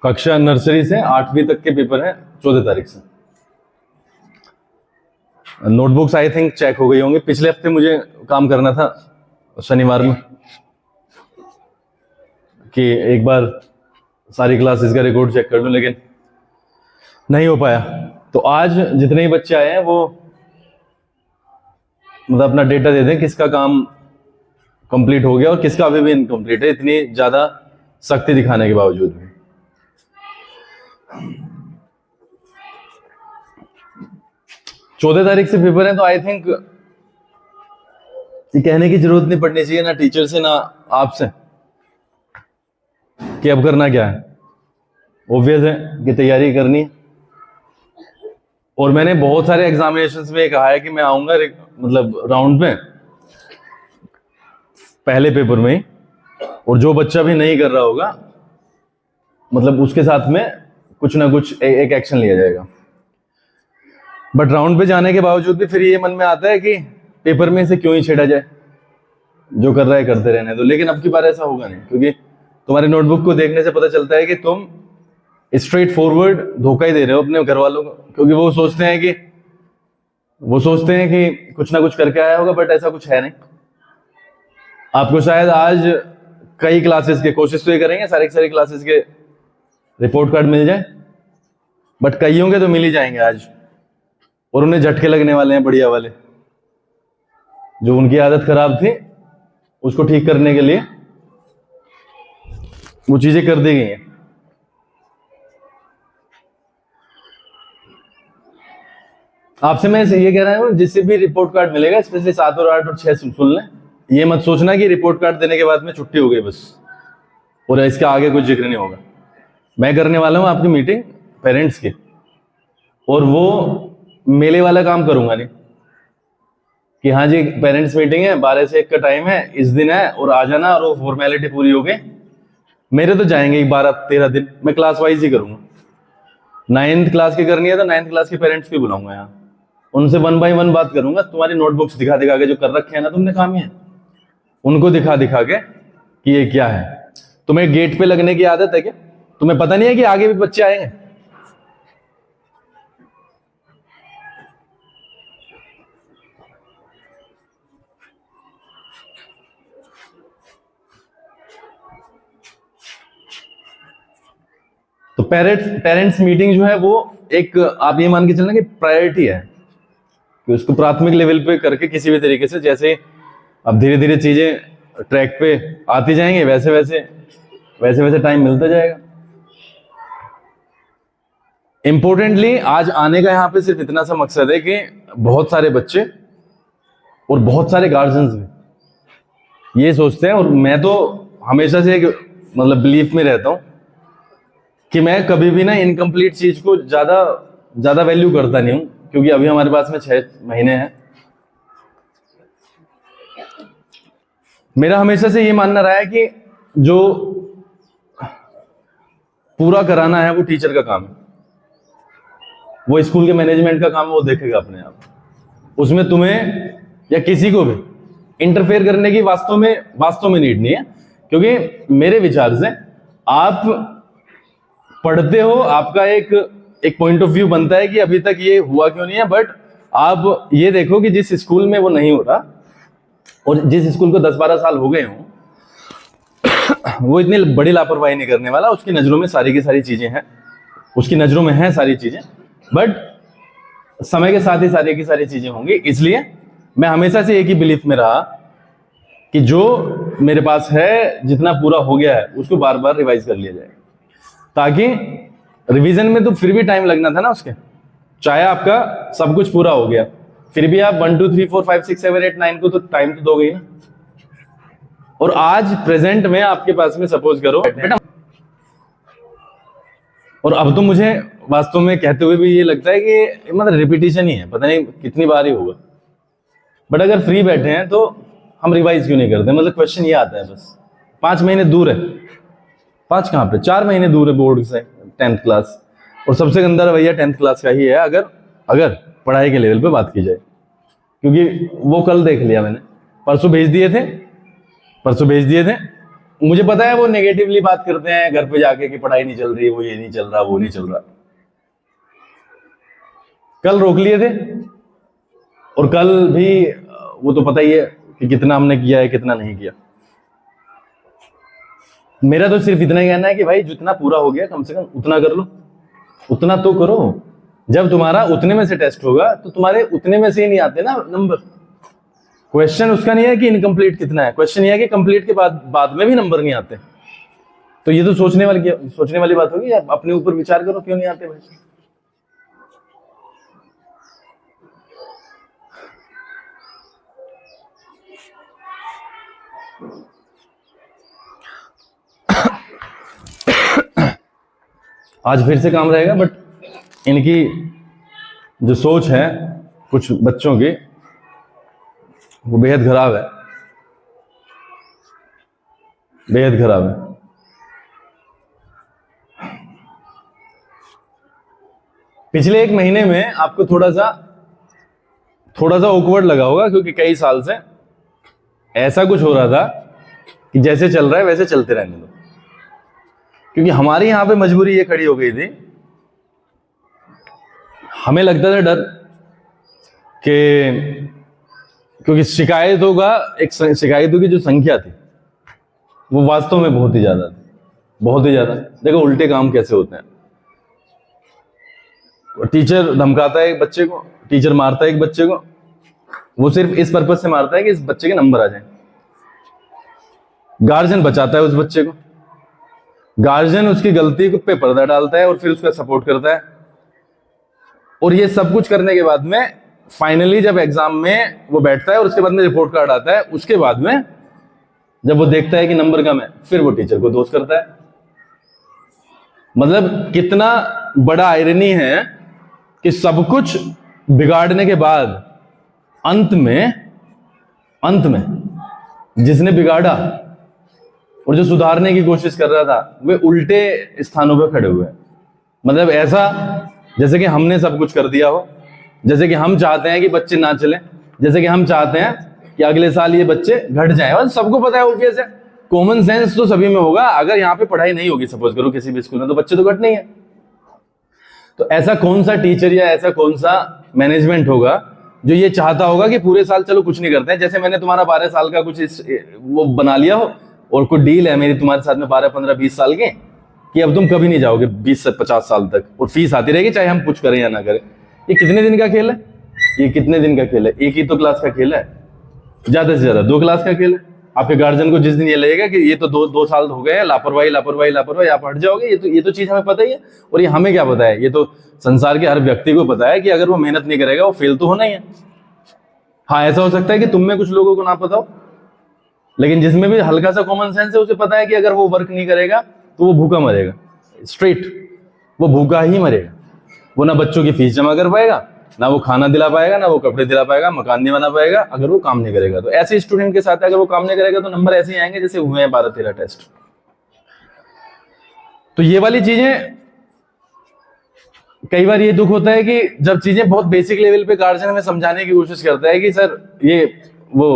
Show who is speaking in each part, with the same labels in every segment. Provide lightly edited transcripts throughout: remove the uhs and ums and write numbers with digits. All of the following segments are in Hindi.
Speaker 1: कक्षा नर्सरी से 8वीं तक के पेपर हैं 14 तारीख से। नोटबुक्स आई थिंक चेक हो गई होंगी। पिछले हफ्ते मुझे काम करना था शनिवार में कि एक बार सारी क्लासेस का रिकॉर्ड चेक कर लूं, लेकिन नहीं हो पाया। तो आज जितने ही बच्चे आए हैं वो मतलब अपना डेटा दे दें किसका काम कंप्लीट हो गया और किसका अभी भी इनकम्प्लीट है, इतनी ज्यादा सख्ती दिखाने के बावजूद भी। 14 तारीख से पेपर है, तो आई थिंक ये कहने की जरूरत नहीं पड़नी चाहिए ना टीचर से ना आपसे कि अब करना क्या है। ऑब्वियस है कि तैयारी करनी है। और मैंने बहुत सारे एग्जामिनेशंस में कहा है कि मैं आऊंगा मतलब राउंड में पहले पेपर में ही, और जो बच्चा भी नहीं कर रहा होगा मतलब उसके साथ में कुछ ना कुछ एक एक्शन लिया जाएगा। बट राउंड पे जाने के बावजूद भी फिर ये मन में आता है कि पेपर में से क्यों ही छेड़ा जाए, जो कर रहा है करते रहने दो। लेकिन अब की बार ऐसा होगा नहीं, क्योंकि तुम्हारी नोटबुक को देखने से पता चलता है कि तुम स्ट्रेट फॉरवर्ड धोखा ही दे रहे हो अपने घर वालों को, क्योंकि वो सोचते हैं कि कुछ ना कुछ करके आया होगा, बट ऐसा कुछ है नहीं। आपको शायद आज कई क्लासेस के, कोशिश तो ये करेंगे सारी क्लासेस के रिपोर्ट कार्ड मिल जाए, बट कईयों के तो मिल ही जाएंगे आज, और उन्हें झटके लगने वाले हैं बढ़िया वाले। जो उनकी आदत खराब थी उसको ठीक करने के लिए वो चीजें कर दी गई हैं। आपसे मैं ये कह रहा हूं, जिससे भी रिपोर्ट कार्ड मिलेगा स्पेशली 7 और 8 और 6 सुन लें। ये मत सोचना कि रिपोर्ट कार्ड देने के बाद में छुट्टी हो गई बस और इसके आगे कुछ जिक्र नहीं होगा। मैं करने वाला हूं आपकी मीटिंग पेरेंट्स की, और वो मेले वाला काम करूंगा नहीं कि हाँ जी पेरेंट्स मीटिंग है 12 से 1 का टाइम है, इस दिन है और आ जाना और वो फॉर्मेलिटी पूरी हो गई। मेरे तो जाएंगे 12-13 दिन, मैं क्लास वाइज ही करूंगा। 9th क्लास की करनी है तो 9th क्लास के पेरेंट्स भी बुलाऊंगा यहाँ, उनसे 1 बाय 1 बात करूंगा। तुम्हारी नोटबुक्स दिखा के जो कर रखे हैं ना तुमने काम है, उनको दिखा के कि ये क्या है। तुम्हें गेट पे लगने की आदत है क्या? तुम्हें पता नहीं है कि आगे भी बच्चे आएंगे? तो पेरेंट्स मीटिंग जो है वो एक, आप ये मान के चलना कि प्रायोरिटी है कि उसको प्राथमिक लेवल पे करके किसी भी तरीके से, जैसे अब धीरे धीरे चीजें ट्रैक पे आती जाएंगे वैसे वैसे टाइम मिलता जाएगा। इंपॉर्टेंटली आज आने का यहाँ पे सिर्फ इतना सा मकसद है कि बहुत सारे बच्चे और बहुत सारे गार्जियंस भी ये सोचते हैं, और मैं तो हमेशा से एक मतलब बिलीफ में रहता हूं कि मैं कभी भी ना इनकम्प्लीट चीज को ज्यादा वैल्यू करता नहीं हूं, क्योंकि अभी हमारे पास में 6 महीने हैं। मेरा हमेशा से ये मानना रहा है कि जो पूरा कराना है वो टीचर का काम है, वो स्कूल के मैनेजमेंट का काम है, वो देखेगा अपने आप। उसमें तुम्हें या किसी को भी इंटरफेयर करने की वास्तव में नीड नहीं है, क्योंकि मेरे विचार से आप पढ़ते हो, आपका एक पॉइंट ऑफ व्यू बनता है कि अभी तक ये हुआ क्यों नहीं है, बट आप ये देखो कि जिस स्कूल में वो नहीं हो रहा और जिस स्कूल को 10-12 साल हो गए हों, वो इतनी बड़ी लापरवाही नहीं करने वाला। उसकी नजरों में सारी की सारी चीजें हैं, उसकी नजरों में हैं सारी चीजें, बट समय के साथ ही सारी की सारी चीजें होंगी। इसलिए मैं हमेशा से एक ही बिलीफ में रहा कि जो मेरे पास है, जितना पूरा हो गया है उसको बार बार रिवाइज कर लिया जाए, ताकि रिवीजन में तो फिर भी टाइम लगना था ना उसके, चाहे आपका सब कुछ पूरा हो गया फिर भी आप 1 2 3 4 5 6 7 8 9 को तो टाइम तो दोगे ना। और आज प्रेजेंट में आपके पास में सपोज करो बेटा, और अब तो मुझे वास्तव में कहते हुए भी ये लगता है कि मतलब रिपीटिशन ही है, पता नहीं कितनी बार ही होगा। बट अगर फ्री बैठे हैं तो हम रिवाइज क्यों नहीं करते? मतलब क्वेश्चन ये आता है बस 5 महीने दूर है, 5 कहाँ पे 4 महीने दूर है बोर्ड से 10th क्लास, और सबसे गंदा रवैया 10th क्लास का ही है अगर पढ़ाई के लेवल पे बात की जाए, क्योंकि वो कल देख लिया मैंने, परसों भेज दिए थे मुझे पता है वो नेगेटिवली बात करते हैं घर पे जाके कि पढ़ाई नहीं चल रही, वो ये नहीं चल रहा, वो नहीं चल रहा। कल रोक लिए थे और कल भी वो तो पता ही है कि कितना हमने किया है कितना नहीं किया। मेरा तो सिर्फ इतना ही कहना है कि भाई जितना पूरा हो गया कम से कम उतना कर लो, उतना तो करो। जब तुम्हारा उतने में से टेस्ट होगा तो तुम्हारे उतने में से ही नहीं आते ना नंबर। क्वेश्चन उसका नहीं है कि इनकम्प्लीट कितना है, क्वेश्चन ये है कि कंप्लीट के बाद में भी नंबर नहीं आते। तो ये तो सोचने वाली बात होगी। आप अपने ऊपर विचार करो क्यों नहीं आते भाई। आज फिर से काम रहेगा, बट इनकी जो सोच है कुछ बच्चों की वो बेहद खराब है, बेहद खराब है। पिछले 1 महीने में आपको थोड़ा सा ऑकवर्ड लगा होगा, क्योंकि कई साल से ऐसा कुछ हो रहा था कि जैसे चल रहा है वैसे चलते रहने दो। क्योंकि हमारी यहां पे मजबूरी ये खड़ी हो गई थी, हमें लगता था डर कि क्योंकि शिकायतों की जो संख्या थी वो वास्तव में बहुत ही ज्यादा थी, बहुत ही ज्यादा। देखो उल्टे काम कैसे होते हैं। टीचर धमकाता है एक बच्चे को, टीचर मारता है एक बच्चे को, वो सिर्फ इस पर्पज से मारता है कि इस बच्चे के नंबर आ जाए। गार्जियन बचाता है उस बच्चे को, गार्जियन उसकी गलती पे पर्दा डालता है और फिर उसका सपोर्ट करता है। और ये सब कुछ करने के बाद में फाइनली जब एग्जाम में वो बैठता है और उसके बाद में रिपोर्ट कार्ड आता है, उसके बाद में जब वो देखता है कि नंबर कम है, फिर वो टीचर को दोष करता है। मतलब कितना बड़ा आयरनी है कि सब कुछ बिगाड़ने के बाद अंत में जिसने बिगाड़ा और जो सुधारने की कोशिश कर रहा था वे उल्टे स्थानों पर खड़े हुए हैं। मतलब ऐसा जैसे कि हमने सब कुछ कर दिया हो, जैसे कि हम चाहते हैं कि बच्चे ना चलें, जैसे कि हम चाहते हैं कि अगले साल ये बच्चे घट जाएं। और सबको पता है ऑब्वियस है, कॉमन सेंस तो सभी में होगा। अगर यहाँ पे पढ़ाई नहीं होगी सपोज करो किसी भी स्कूल में, तो बच्चे तो घट नहीं है। तो ऐसा कौन सा टीचर या ऐसा कौन सा मैनेजमेंट होगा जो ये चाहता होगा कि पूरे साल चलो कुछ नहीं करते हैं, जैसे मैंने तुम्हारा 12 साल का कुछ वो बना लिया हो और कोई डील है मेरी तुम्हारे साथ में 12, 15, 20 साल के, कि अब तुम कभी नहीं जाओगे 20 से 50 साल तक, और फीस आती रहेगी चाहे हम कुछ करें या ना करें। ये कितने दिन का खेल है? ये कितने दिन का खेल है? एक ही तो क्लास का खेल है, ज्यादा से ज्यादा 2 क्लास का खेल है। आपके गार्जियन को जिस दिन ये लगेगा कि ये तो 2 साल हो गए, लापरवाही आप हट जाओगे, ये तो चीज हमें पता ही है। और ये हमें क्या पता है, ये तो संसार के हर व्यक्ति को पता है कि अगर वो मेहनत नहीं करेगा वो फेल तो होना ही है। हाँ, ऐसा हो सकता है कि तुम में कुछ लोगों को ना पता हो, लेकिन जिसमें भी हल्का सा कॉमन सेंस है उसे पता है कि अगर वो वर्क नहीं करेगा तो वो भूखा मरेगा। स्ट्रेट वो भूखा ही मरेगा। वो ना बच्चों की फीस जमा कर पाएगा, ना वो खाना दिला पाएगा, ना वो कपड़े दिला पाएगा, मकान नहीं बना पाएगा, अगर वो काम नहीं करेगा। तो ऐसे स्टूडेंट के साथ अगर वो काम नहीं करेगा तो नंबर ऐसे ही आएंगे जैसे हुए हैं 12-13 टेस्ट। तो ये वाली चीजें, कई बार ये दुख होता है कि जब चीजें बहुत बेसिक लेवल पे गार्जियन हमें समझाने की कोशिश करता है कि सर ये वो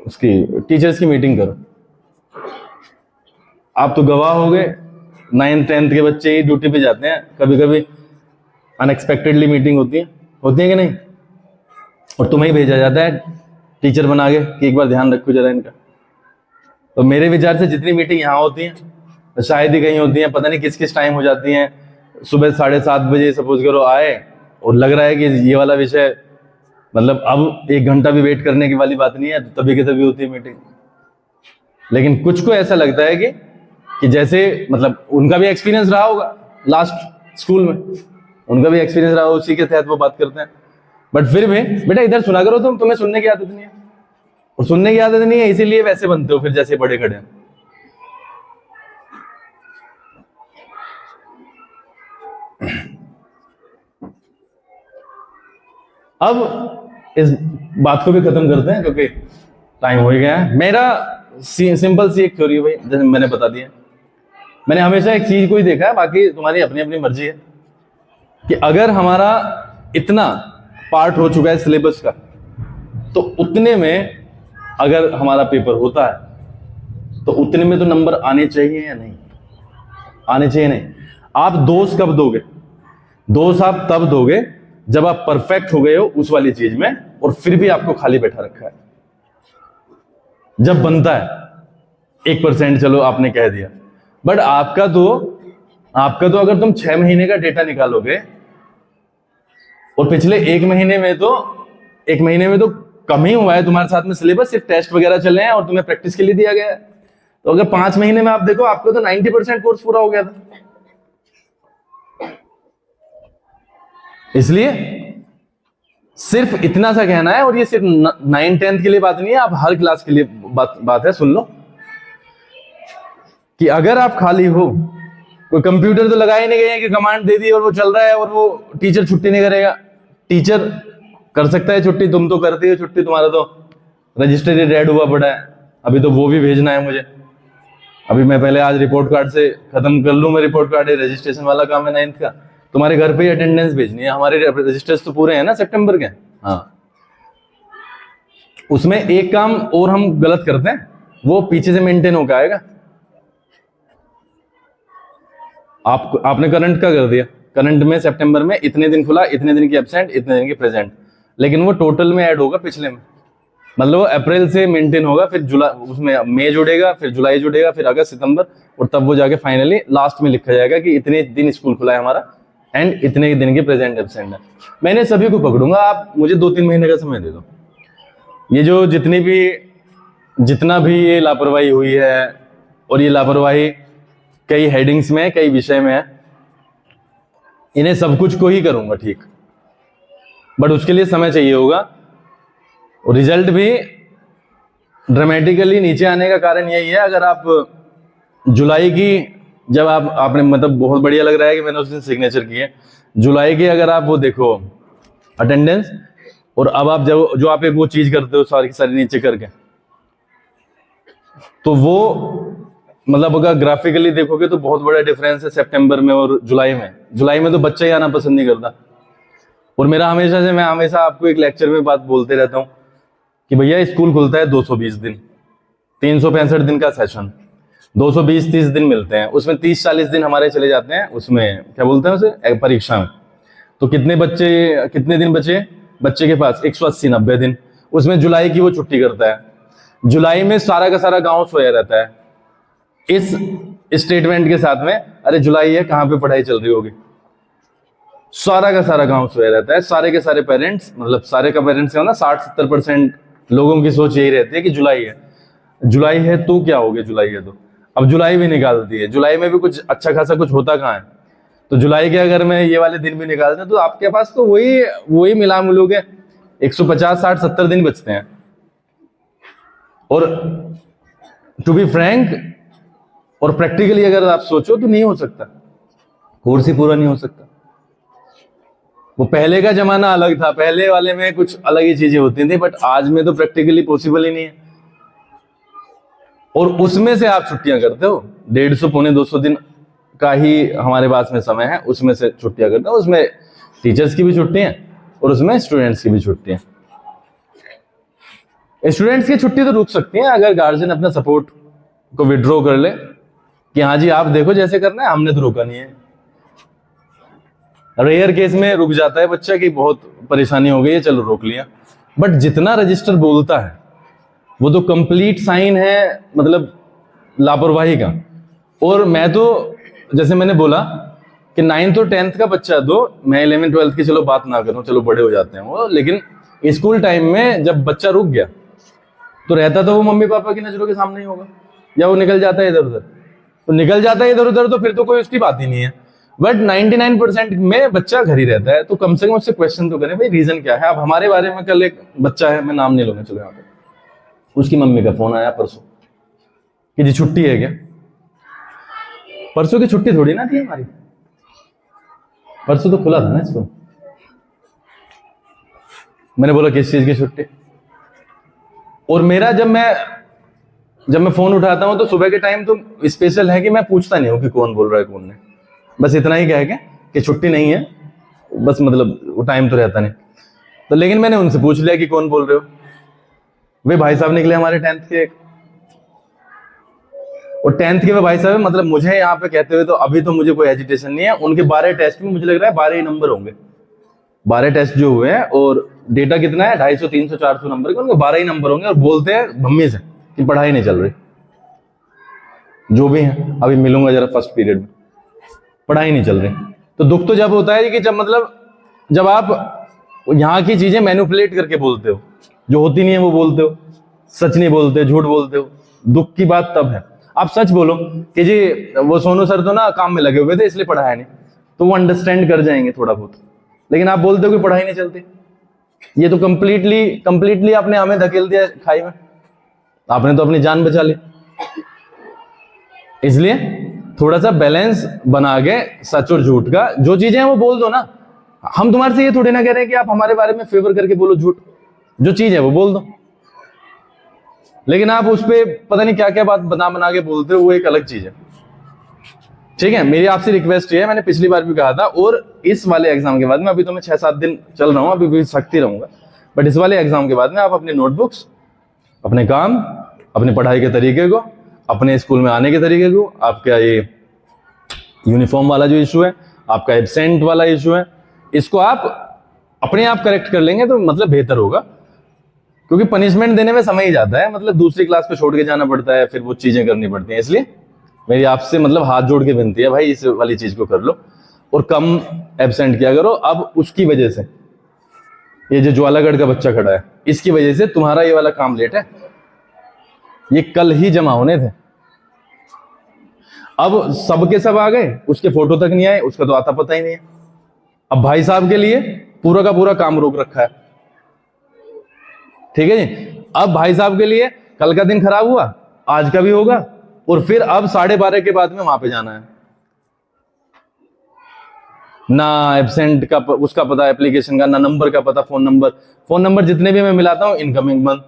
Speaker 1: उसकी टीचर्स की मीटिंग करो। आप तो गवाह हो गए, 9th 10th के बच्चे ही ड्यूटी पे जाते हैं, कभी कभी अनएक्सपेक्टेडली मीटिंग होती है कि नहीं, और तुम्हें ही भेजा जाता है टीचर बना के कि एक बार ध्यान रखो जरा इनका। तो मेरे विचार से जितनी मीटिंग यहाँ होती हैं तो शायद ही कहीं होती हैं, पता नहीं किस किस टाइम हो जाती हैं। सुबह 7:30 बजे सपोज करो आए और लग रहा है कि ये वाला विषय, मतलब अब 1 घंटा भी वेट करने की वाली बात नहीं है, तो तभी की तभी होती है मीटिंग। लेकिन कुछ को ऐसा लगता है कि जैसे मतलब उनका भी एक्सपीरियंस रहा होगा लास्ट स्कूल में, उनका भी एक्सपीरियंस रहा, उसी के तहत वो बात करते हैं। बट फिर भी बेटा इधर सुना करो, तुम्हें सुनने की आदत नहीं है, और सुनने की आदत नहीं है इसीलिए वैसे बनते हो फिर जैसे बड़े खड़े हैं। अब इस बात को भी खत्म करते हैं क्योंकि टाइम हो ही गया है। मेरा सिंपल सी एक थ्योरी है भाई, जैसे मैंने बता दिया। मैंने हमेशा एक चीज को ही देखा है, बाकी तुम्हारी अपनी अपनी मर्जी है, कि अगर हमारा इतना पार्ट हो चुका है सिलेबस का, तो उतने में अगर हमारा पेपर होता है तो उतने में तो नंबर आने चाहिए या नहीं, आने चाहिए नहीं। आप दोष कब दोगे? दोष आप तब दोगे जब आप परफेक्ट हो गए हो उस वाली चीज में और फिर भी आपको खाली बैठा रखा है। जब बनता है 1%, चलो आपने कह दिया, बट आपका तो अगर तुम 6 महीने का डेटा निकालोगे और पिछले 1 महीने में तो कम ही हुआ है तुम्हारे साथ में सिलेबस, सिर्फ टेस्ट वगैरह चले हैं और तुम्हें प्रैक्टिस के लिए दिया गया है। तो अगर 5 महीने में आप देखो, आपको तो 90% कोर्स पूरा हो गया था। इसलिए सिर्फ इतना सा कहना है, और ये सिर्फ 9-10 के लिए बात नहीं है, आप हर क्लास के लिए बात है। सुन लो कि अगर आप खाली हो, कोई कंप्यूटर तो लगा ही नहीं गए कि कमांड दे दी और वो चल रहा है और वो टीचर छुट्टी नहीं करेगा। टीचर कर सकता है छुट्टी, तुम तो करते हो छुट्टी, तुम्हारा तो रजिस्टर रेड हुआ पड़ा है, अभी तो वो भी भेजना है मुझे। अभी मैं पहले आज रिपोर्ट कार्ड से खत्म कर लूं, मैं रिपोर्ट कार्ड रजिस्ट्रेशन वाला काम है 9th का, तुम्हारे घर पे ही अटेंडेंस भेजनी है। हमारे रजिस्टर्स तो पूरे हैं ना सितंबर के। हाँ, उसमें एक काम और हम गलत करते हैं, वो पीछे से मेंटेन होकर आएगा। आपने करंट का कर दिया, करंट में सितंबर में इतने दिन खुला, इतने दिन की एब्सेंट, इतने दिन की प्रेजेंट, लेकिन वो टोटल में ऐड होगा पिछले में। मतलब वो अप्रैल से मेंटेन होगा, फिर जुलाई, उसमें मई जुड़ेगा, फिर जुलाई जुड़ेगा, फिर अगस्त, सितंबर, और तब वो जाके फाइनली लास्ट में लिखा जाएगा कि इतने दिन स्कूल खुला है हमारा एंड इतने दिन की प्रेजेंट एब्सेंट है। मैंने सभी को पकड़ूंगा, आप मुझे 2-3 महीने का समय दे दो। ये जो जितना भी ये लापरवाही हुई है, और ये लापरवाही कई हेडिंग्स में, कई विषय में है, इन्हें सब कुछ को ही करूंगा ठीक, बट उसके लिए समय चाहिए होगा। और रिजल्ट भी ड्रामेटिकली नीचे आने का कारण यही है, अगर आप जुलाई की, जब आपने मतलब बहुत बढ़िया लग रहा है कि मैंने उस दिन सिग्नेचर किए, जुलाई की अगर आप वो देखो अटेंडेंस, और अब आप जो आप एक वो चीज करते हो सारी सारी नीचे करके, तो वो मतलब अगर ग्राफिकली देखोगे तो बहुत बड़ा डिफरेंस है सितंबर में और जुलाई में। जुलाई में तो बच्चा ही आना पसंद नहीं करता। और मैं हमेशा आपको एक लेक्चर में बात बोलते रहता हूं कि भैया स्कूल खुलता है 220 दिन, 365 दिन का सेशन, 220-30 दिन मिलते हैं, उसमें 30-40 दिन हमारे चले जाते हैं, उसमें क्या बोलते हैं उसे, परीक्षा में। तो कितने दिन बचे बच्चे के पास? 180-90 दिन। उसमें जुलाई की वो छुट्टी करता है, जुलाई में सारा का सारा गांव सोया रहता है इस स्टेटमेंट के साथ में, अरे जुलाई है, कहां पे पढ़ाई चल रही होगी। सारा का सारा गांव सोया रहता है, सारे के सारे पेरेंट्स, मतलब सारे का पेरेंट्स का ना 60-70% लोगों की सोच यही रहती है कि जुलाई है तो क्या हो गया, जुलाई है तो। अब जुलाई भी निकालती है, जुलाई में भी कुछ अच्छा खासा कुछ होता कहाँ है। तो जुलाई के अगर मैं ये वाले दिन भी निकालते हैं तो आपके पास तो वही मिला मिलू के 150-60-70 दिन बचते हैं। और टू बी फ्रैंक और प्रैक्टिकली अगर आप सोचो तो नहीं हो सकता, कोर्स ही पूरा नहीं हो सकता। वो पहले का जमाना अलग था, पहले वाले में कुछ अलग ही चीजें होती थी, बट आज में तो प्रैक्टिकली पॉसिबल ही नहीं है। और उसमें से आप छुट्टियां करते हो, 150-200 दिन का ही हमारे पास में समय है, उसमें से छुट्टियां करते हो। उसमें टीचर्स की भी छुट्टी है और उसमें स्टूडेंट्स की भी छुट्टी है। स्टूडेंट्स की छुट्टी तो रुक सकती है अगर गार्जियन अपना सपोर्ट को विड्रॉ कर ले कि हाँ जी आप देखो जैसे करना है, हमने तो रोका नहीं है। रेयर केस में रुक जाता है बच्चा कि बहुत परेशानी हो गई है, चलो रोक लिया। बट जितना रजिस्टर बोलता है वो तो कंप्लीट साइन है, मतलब लापरवाही का। और मैं तो जैसे मैंने बोला कि 9th और 10th का बच्चा, तो मैं 11th-12th की चलो बात ना करूं, चलो बड़े हो जाते हैं वो, लेकिन स्कूल टाइम में जब बच्चा रुक गया तो रहता तो वो मम्मी पापा की नजरों के सामने ही होगा, या वो निकल जाता है इधर उधर। तो निकल जाता है इधर उधर तो फिर तो कोई उसकी बात ही नहीं है। बट 99% में बच्चा घर ही रहता है, तो कम से कम उससे क्वेश्चन तो करें भाई रीजन क्या है। अब हमारे बारे में कल एक बच्चा है, मैं नाम नहीं लूंगा, चलो यहाँ पे, उसकी मम्मी का फोन आया परसों कि जी छुट्टी है क्या। परसों की छुट्टी थोड़ी ना थी हमारी, परसों तो खुला था ना इसको। मैंने बोला किस चीज की छुट्टी। और मेरा जब मैं फोन उठाता हूं तो सुबह के टाइम तो स्पेशल है कि मैं पूछता नहीं हूं कि कौन बोल रहा है कौन नहीं, बस इतना ही कह के कि छुट्टी नहीं है, बस मतलब वो टाइम तो रहता नहीं। तो लेकिन मैंने उनसे पूछ लिया कि कौन बोल रहे हो। वे भाई साहब निकले हमारे 10th के। और 10th के भाई साहब मतलब मुझे यहाँ पे कहते हुए तो अभी तो मुझे कोई एजिटेशन नहीं है। उनके 12 टेस्ट में मुझे लग रहा है 12 ही नंबर होंगे, 12 टेस्ट जो हुए हैं, और डेटा कितना है 250 300 400 नंबर के, उनके 12 ही नंबर होंगे। और बोलते हैं भम्मी से कि पढ़ाई नहीं चल रही। जो भी है अभी मिलूंगा जरा फर्स्ट पीरियड में, पढ़ाई नहीं चल रही। तो दुख तो जब होता है कि जब आप यहाँ की चीजें मैनिपुलेट करके बोलते हो, जो होती नहीं है वो बोलते हो, सच नहीं बोलते, झूठ बोलते हो। दुख की बात तब है आप सच बोलो कि जी वो सोनू सर तो ना काम में लगे हुए थे इसलिए पढ़ाया नहीं, तो वो अंडरस्टैंड कर जाएंगे थोड़ा बहुत। लेकिन आप बोलते हो कि पढ़ाई नहीं चलती, ये तो कंप्लीटली आपने हमें धकेल दिया खाई में, आपने तो अपनी जान बचा ली। इसलिए थोड़ा सा बैलेंस बना के सच और झूठ का जो चीजें हैं वो बोल दो ना। हम तुम्हारे से ये थोड़ी ना कह रहे हैं कि आप हमारे बारे में फेवर करके बोलो झूठ, जो चीज है वो बोल दो। लेकिन आप उस पर पता नहीं क्या क्या बात बना के बोलते हो, वो एक अलग चीज है। ठीक है, मेरी आपसे रिक्वेस्ट ये है, मैंने पिछली बार भी कहा था और इस वाले एग्जाम के बाद में, अभी तो मैं 6-7 दिन चल रहा हूं, अभी भी सख्ती रहूंगा, बट इस वाले एग्जाम के बाद में आप अपने नोटबुक्स, अपने काम, अपने पढ़ाई के तरीके को, अपने स्कूल में आने के तरीके को, आपका ये यूनिफॉर्म वाला जो इशू है, आपका एब्सेंट वाला इशू है, इसको आप अपने आप करेक्ट कर लेंगे तो मतलब बेहतर होगा। क्योंकि पनिशमेंट देने में समय ही जाता है, मतलब दूसरी क्लास पे छोड़ के जाना पड़ता है, फिर वो चीजें करनी पड़ती हैं। इसलिए मेरी आपसे मतलब हाथ जोड़ के विनती है भाई, इस वाली चीज को कर लो और कम एब्सेंट किया करो। अब उसकी वजह से ये जो ज्वालागढ़ का बच्चा खड़ा है, इसकी वजह से तुम्हारा ये वाला काम लेट है, ये कल ही जमा होने थे। अब सबके सब आ गए, उसके फोटो तक नहीं आए, उसका तो आता पता ही नहीं है। अब भाई साहब के लिए पूरा का पूरा काम रोक रखा है। ठीक है जी, अब भाई साहब के लिए कल का दिन खराब हुआ, आज का भी होगा, और फिर अब 12:30 के बाद में वहां पे जाना है। ना एब्सेंट का उसका पता, एप्लीकेशन का ना नंबर का पता, फोन नंबर जितने भी मैं मिलाता हूं इनकमिंग बंद,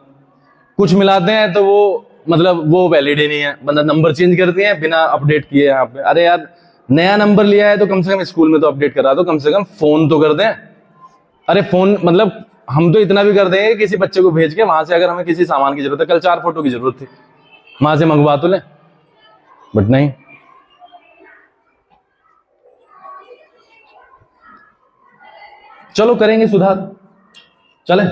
Speaker 1: कुछ मिलाते हैं तो वो मतलब वो वैलिड ही नहीं है, मतलब नंबर चेंज करते हैं बिना अपडेट किए यहाँ पे। अरे यार नया नंबर लिया है तो कम से कम स्कूल में तो अपडेट करा दो, कम से कम फोन तो कर दें। अरे फोन मतलब हम तो इतना भी कर देंगे किसी बच्चे को भेज के वहां से, अगर हमें किसी सामान की जरूरत है, कल 4 फोटो की जरूरत थी, वहां से मंगवा तो लें, बट नहीं। चलो करेंगे सुधार, चलें।